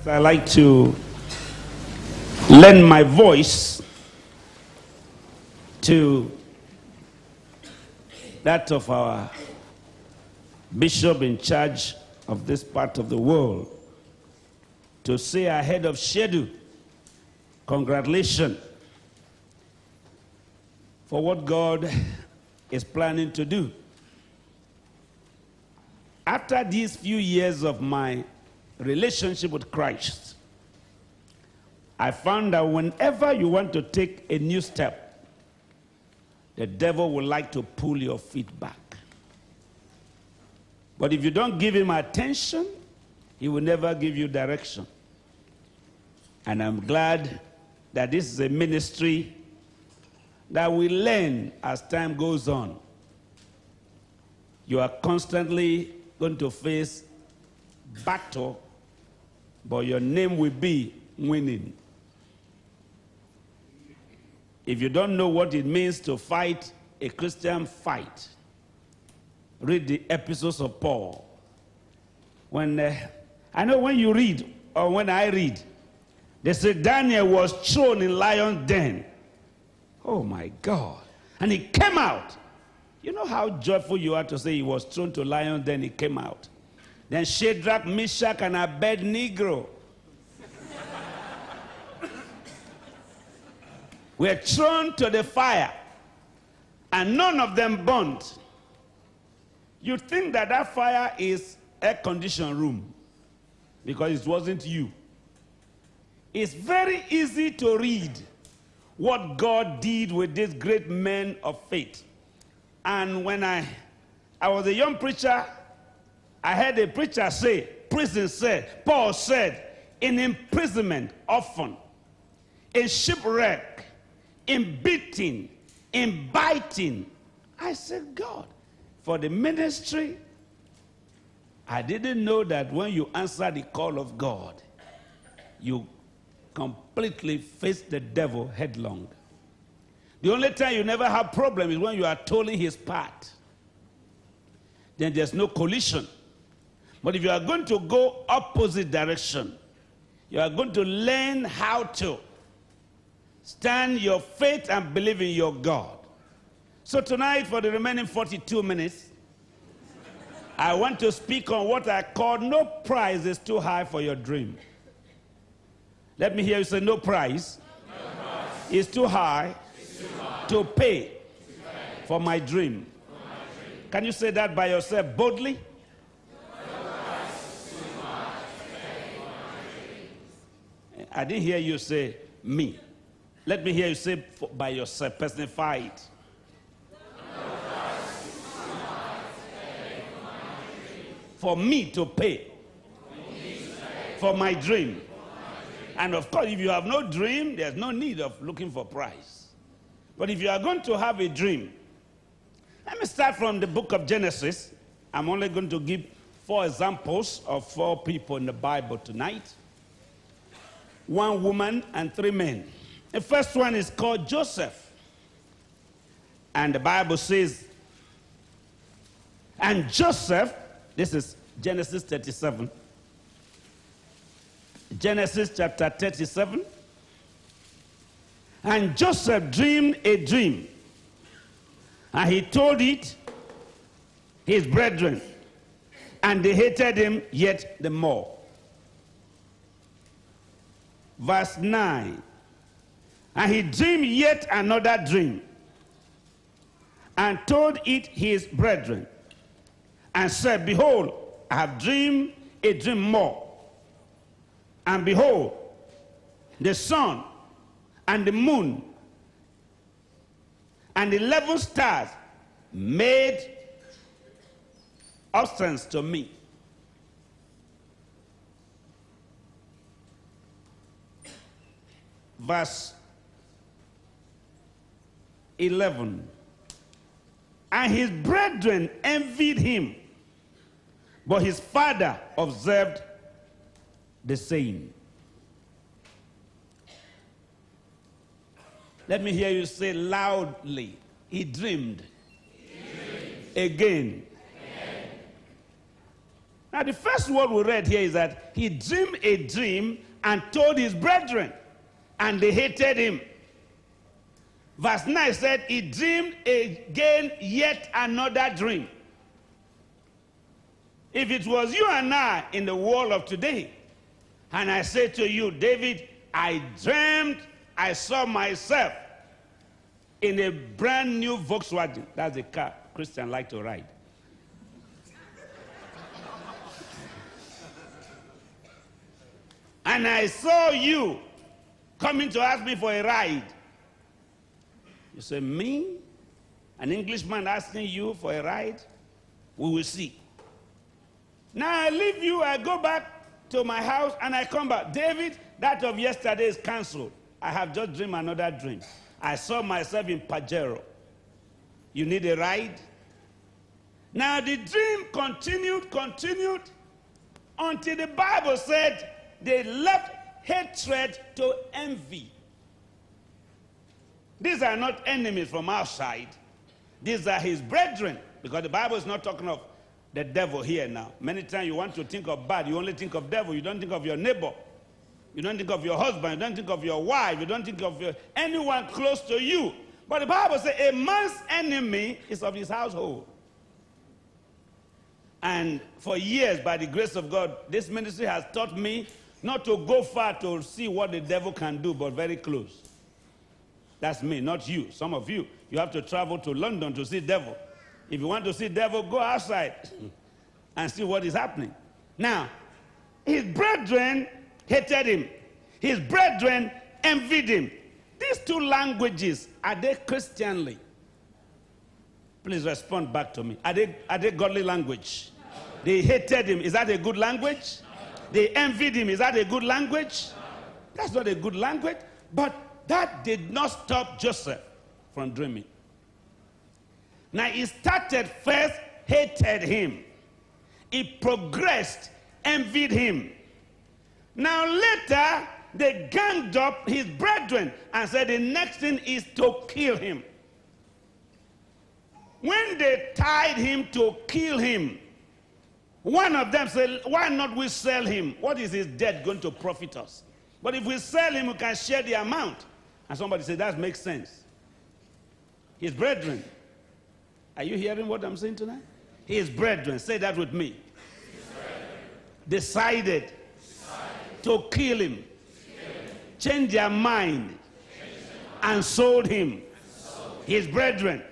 I like to lend my voice to that of our bishop in charge of this part of the world to say ahead of schedule, congratulations for what God is planning to do. After these few years of my relationship with Christ, I found that whenever you want to take a new step, the devil would like to pull your feet back. But if you don't give him attention, he will never give you direction. And I'm glad that this is a ministry that we learn as time goes on. You are constantly going to face battle, but your name will be winning. If you don't know what it means to fight a Christian fight, read the episodes of Paul. I know when you read, or when I read, they say Daniel was thrown in lion's den. Oh my God. And he came out. You know how joyful you are to say he was thrown to lion's den, he came out. Then Shadrach, Meshach, and Abednego were thrown to the fire, and none of them burnt. You think that that fire is air-conditioned room because it wasn't you. It's very easy to read what God did with these great men of faith. And when I was a young preacher, I heard a preacher say, Paul said, in imprisonment often, in shipwreck, in beating, in biting. I said, God, for the ministry, I didn't know that when you answer the call of God, you completely face the devil headlong. The only time you never have problem is when you are tolling his part. Then there's no collision. But if you are going to go opposite direction, you are going to learn how to stand your faith and believe in your God. So tonight, for the remaining 42 minutes, I want to speak on what I call no price is too high for your dream. Let me hear you say no price, is too high, to pay for my dream. Can you say that by yourself boldly? I didn't hear you say me. Let me hear you say by yourself, personify it. For me to pay for my dream. And of course, if you have no dream, there's no need of looking for price. But if you are going to have a dream, let me start from the book of Genesis. I'm only going to give 4 examples of 4 people in the Bible tonight. 1 woman and 3 men. The first one is called Joseph. And the Bible says, and Joseph, this is Genesis 37. Genesis chapter 37. And Joseph dreamed a dream, and he told it his brethren, and they hated him yet the more. Verse 9. And he dreamed yet another dream, and told it his brethren, and said, behold, I have dreamed a dream more. And behold, the sun and the moon and 11 stars made obeisance to me. Verse 11. And his brethren envied him, but his father observed the same. Let me hear you say loudly, he dreamed. Again. Now, the first word we read here is that he dreamed a dream and told his brethren, and they hated him. Verse 9 said, he dreamed again yet another dream. If it was you and I in the world of today, and I say to you, David, I dreamed I saw myself in a brand new Volkswagen. That's a car Christians like to ride. And I saw you coming to ask me for a ride. You say, me? An Englishman asking you for a ride? We will see. Now I leave you, I go back to my house, and I come back. David, that of yesterday is canceled. I have just dreamed another dream. I saw myself in Pajero. You need a ride? Now the dream continued, until the Bible said they left hatred to envy. These are not enemies from outside. These are his brethren. Because the Bible is not talking of the devil here now. Many times you want to think of bad, you only think of devil. You don't think of your neighbor. You don't think of your husband. You don't think of your wife. You don't think of anyone close to you. But the Bible says a man's enemy is of his household. And for years, by the grace of God, this ministry has taught me not to go far to see what the devil can do, but very close. That's me, not you. Some of you, you have to travel to London to see devil. If you want to see devil, go outside and see what is happening. Now, his brethren hated him. His brethren envied him. These two languages, are they Christianly? Please respond back to me. Are they godly language? They hated him. Is that a good language? They envied him. Is that a good language? That's not a good language. But that did not stop Joseph from dreaming. Now, he started first, hated him. He progressed, envied him. Now, later, they ganged up his brethren and said the next thing is to kill him. When they tied him to kill him, one of them said, why not we sell him? What is his death going to profit us? But if we sell him, we can share the amount. And somebody said, that makes sense. His brethren. Are you hearing what I'm saying tonight? His brethren. Say that with me. Decided to kill him. Change their mind. And sold him. His brethren.